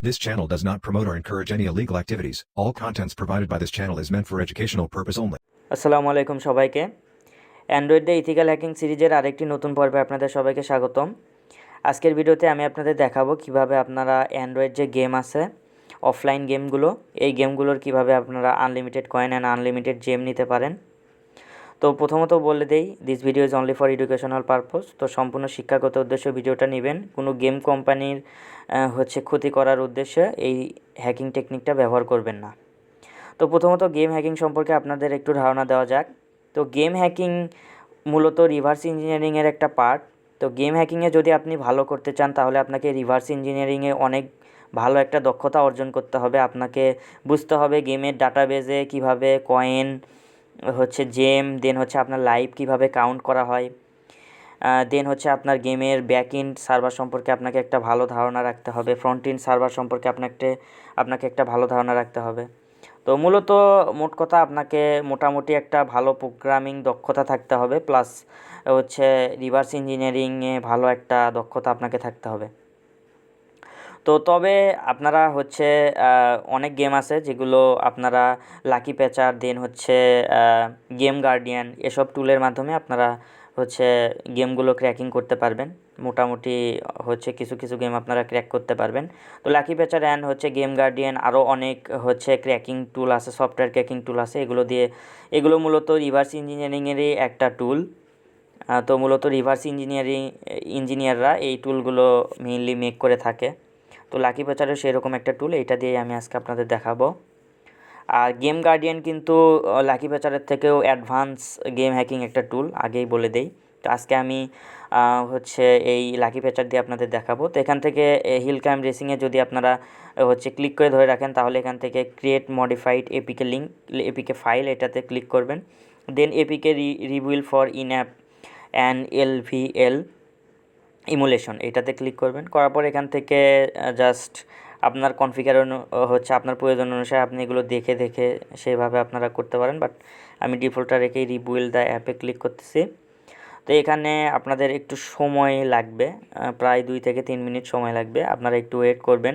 This channel does not promote or encourage any illegal activities. All contents provided by this channel is meant for educational purpose only. আসসালামু আলাইকুম সবাইকে। অ্যান্ড্রয়েডে ethical hacking সিরিজের আরেকটি নতুন পর্বে আপনাদের সবাইকে স্বাগতম। আজকের ভিডিওতে আমি আপনাদের দেখাবো কিভাবে আপনারা অ্যান্ড্রয়েড যে গেম আছে, অফলাইন গেমগুলো, এই গেমগুলোর কিভাবে আপনারা আনলিমিটেড কয়েন অ্যান্ড আনলিমিটেড জেম নিতে পারেন। তো প্রথমত বলে দেই, this video is only for educational purpose. তো সম্পূর্ণ শিক্ষাগত উদ্দেশ্যে ভিডিওটা নেবেন, কোনো গেম কোম্পানির ক্ষতি করার উদ্দেশ্যে এই হ্যাকিং টেকনিকটা ব্যবহার করবেন না। তো প্রথমত গেম হ্যাকিং সম্পর্কে আপনাদের একটু ধারণা দেওয়া যাক। তো গেম হ্যাকিং মূলত রিভার্স ইঞ্জিনিয়ারিংয়ের একটা পার্ট। তো গেম হ্যাকিংয়ে যদি আপনি ভালো করতে চান তাহলে আপনাকে রিভার্স ইঞ্জিনিয়ারিংয়ে অনেক ভালো একটা দক্ষতা অর্জন করতে হবে। আপনাকে বুঝতে হবে গেমের ডাটাবেজে কিভাবে কয়েন জেম, দেন আপনার লাইভ কিভাবে কাউন্ট করা হয়, দেন আপনার গেমের ব্যাক এন্ড সার্ভার সম্পর্কে আপনাকে একটা ভালো ধারণা রাখতে হবে, ফ্রন্ট এন্ড সার্ভার সম্পর্কে আপনাকে একটা ভালো ধারণা রাখতে হবে। তো মূলত মোট কথা আপনাকে মোটামুটি একটা ভালো প্রোগ্রামিং দক্ষতা থাকতে হবে, প্লাস রিভার্স ইঞ্জিনিয়ারিংয়ে ভালো একটা দক্ষতা আপনাকে থাকতে হবে। তো তবে আপনারা অনেক গেম আছে যেগুলো আপনারা লাকি প্যাচার, দেন গেম গার্ডিয়ান, এসব টুলের মাধ্যমে আপনারা গেমগুলো ক্র্যাকিং করতে পারবেন। মোটামুটি কিছু কিছু গেম আপনারা ক্র্যাক করতে পারবেন। তো লাকি প্যাচার অ্যান্ড গেম গার্ডিয়ান আরও অনেক ক্র্যাকিং টুল আছে, সফটওয়্যার ক্র্যাকিং টুল আছে। এগুলো মূলত রিভার্স ইঞ্জিনিয়ারিংয়েরই একটা টুল। তো মূলত রিভার্স ইঞ্জিনিয়াররা এই টুলগুলো মেইনলি মেক করে থাকে। তো লাকি প্যাচারও সেরকম একটা টুল, এইটা দিয়ে আমি আজকে আপনাদের দেখাবো। আর গেম গার্ডিয়ান কিন্তু লাকি প্যাচারের থেকেও অ্যাডভান্স গেম হ্যাকিং একটা টুল, আগেই বলে দেই। তো আজকে আমি এই লাকি প্যাচার দিয়ে আপনাদের দেখাবো। তো এখান থেকে হিল ক্লাইম্ব রেসিংয়ে যদি আপনারা ক্লিক করে ধরে রাখেন তাহলে এখান থেকে create modified APK link, APK file, এটাতে ক্লিক করবেন। Then APK rebuild for in app and LVL emulation, এটাতে ক্লিক করবেন। করার পর এখান থেকে জাস্ট আপনার কনফিগার আপনার প্রয়োজন অনুসারে আপনি এগুলো দেখে দেখে সেইভাবে আপনারা করতে পারেন। বাট আমি ডিফল্টটা রেখেই রিবিল্ড দ্য অ্যাপে ক্লিক করতেছি। তো এখানে আপনাদের একটু সময় লাগবে, প্রায় 2 থেকে 3 মিনিট সময় লাগবে, আপনারা একটু ওয়েট করবেন।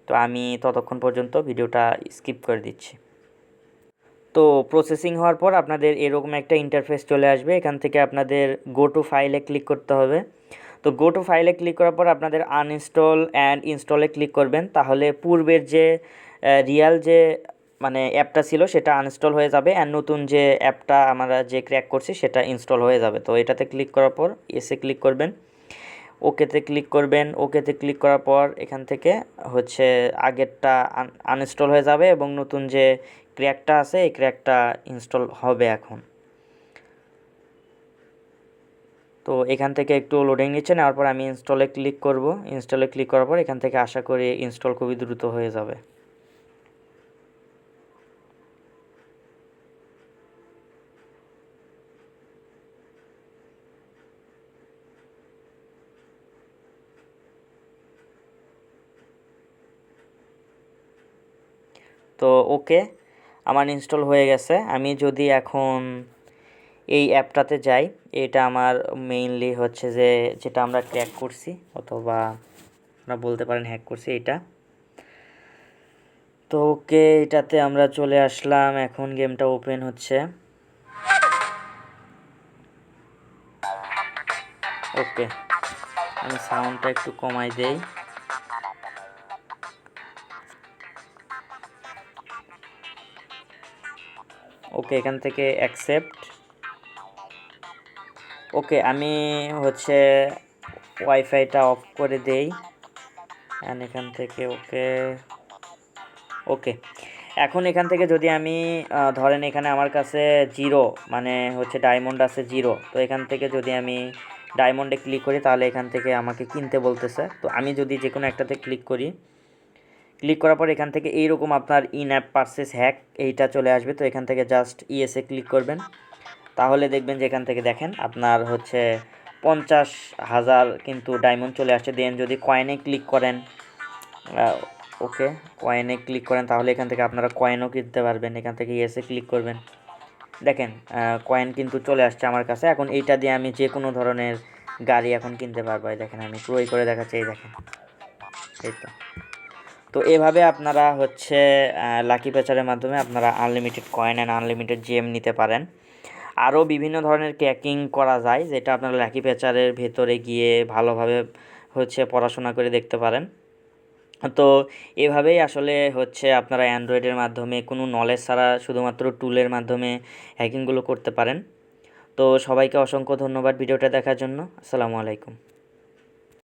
তো আমি ততক্ষণ পর্যন্ত ভিডিওটা স্কিপ করে দিচ্ছি। তো প্রসেসিং হওয়ার পর আপনাদের এরকম একটা ইন্টারফেস চলে আসবে। এখান থেকে আপনাদের গো টু ফাইলে ক্লিক করতে হবে। তো গো টু ফাইলে ক্লিক করার পর আপনাদের আনইনস্টল অ্যান্ড ইনস্টলে ক্লিক করবেন। তাহলে পূর্বের যে রিয়াল যে অ্যাপটা ছিল সেটা আনইনস্টল হয়ে যাবে, অ্যান্ড নতুন যে অ্যাপটা আমরা যে ক্র্যাক করছি সেটা ইনস্টল হয়ে যাবে। তো এটাতে ক্লিক করার পর এসে ক্লিক করবেন, ওকেতে ক্লিক করবেন। ওকেতে ক্লিক করার পর এখান থেকে আগেরটা আনইনস্টল হয়ে যাবে এবং নতুন যে ক্র্যাকটা আছে এই ক্র্যাকটা ইনস্টল হবে এখন। তো এখান থেকে একটু লোডিং নিচ্ছে, নেওয়ার পর আমি ইনস্টলে ক্লিক করব। ইনস্টলে ক্লিক করার পর এখান থেকে আশা করি ইনস্টল খুবই দ্রুত হয়ে যাবে। তো ওকে, আমার ইনস্টল হয়ে গেছে। আমি যদি এখন এই অ্যাপটাতে যাই, এটা আমার মেইনলি যেটা আমরা ক্র্যাক করছি অথবা আপনারা বলতে পারেন হ্যাক করছি এটা। তো ওকে, এটাতে আমরা চলে আসলাম, এখন গেমটা ওপেন হচ্ছে। ওকে, আমি সাউন্ডটা একটু কমাই দেই। ওকে, এখান থেকে অ্যাকসেপ্ট। ওকে, আমি ওয়াইফাইটা অফ করে দেই, অ্যান্ড এখান থেকে ওকে ওকে এখন এখান থেকে যদি আমি ধরেন এখানে আমার কাছে জিরো ডায়মন্ড আছে 0। তো এখান থেকে যদি আমি ডায়মন্ডে ক্লিক করি তাহলে এখান থেকে আমাকে কিনতে বলতেছে। তো আমি যদি যে কোনো একটাতে ক্লিক করি, ক্লিক করার পর এখান থেকে এইরকম আপনার ইন অ্যাপ পারচেস হ্যাক এইটা চলে আসবে। তো এখান থেকে জাস্ট ইয়েসে ক্লিক করবেন, তাহলে দেখবেন যে এখান থেকে দেখেন আপনার 50,000 কিন্তু ডায়মন্ড চলে আসছে। দেন যদি কয়েনে ক্লিক করেন, ওকে কয়েনে ক্লিক করেন তাহলে এখান থেকে আপনারা কয়েনও কিনতে পারবেন। এখান থেকে ইয়েসে ক্লিক করবেন, দেখেন কয়েন কিন্তু চলে আসছে আমার কাছে। এখন এইটা দিয়ে আমি যে কোনো ধরনের গাড়ি এখন কিনতে পারবো। দেখেন আমি ক্রয় করে দেখাচ্ছি, এই দেখেন, এই তো এভাবে আপনারা হচ্ছে লাকি পেচারের মাধ্যমে আপনারা আনলিমিটেড কয়েন অ্যান্ড আনলিমিটেড জেম নিতে পারেন। আরও বিভিন্ন ধরনের ক্র্যাকিং করা যায়, যেটা আপনারা লাকি পেচারের ভেতরে গিয়ে ভালোভাবে হচ্ছে পড়াশোনা করে দেখতে পারেন। তো এভাবেই আসলে হচ্ছে আপনারা অ্যান্ড্রয়েডের মাধ্যমে কোনো নলেজ ছাড়া শুধুমাত্র টুলের মাধ্যমে হ্যাকিংগুলো করতে পারেন। তো সবাইকে অসংখ্য ধন্যবাদ ভিডিওটা দেখার জন্য। আসসালামু আলাইকুম।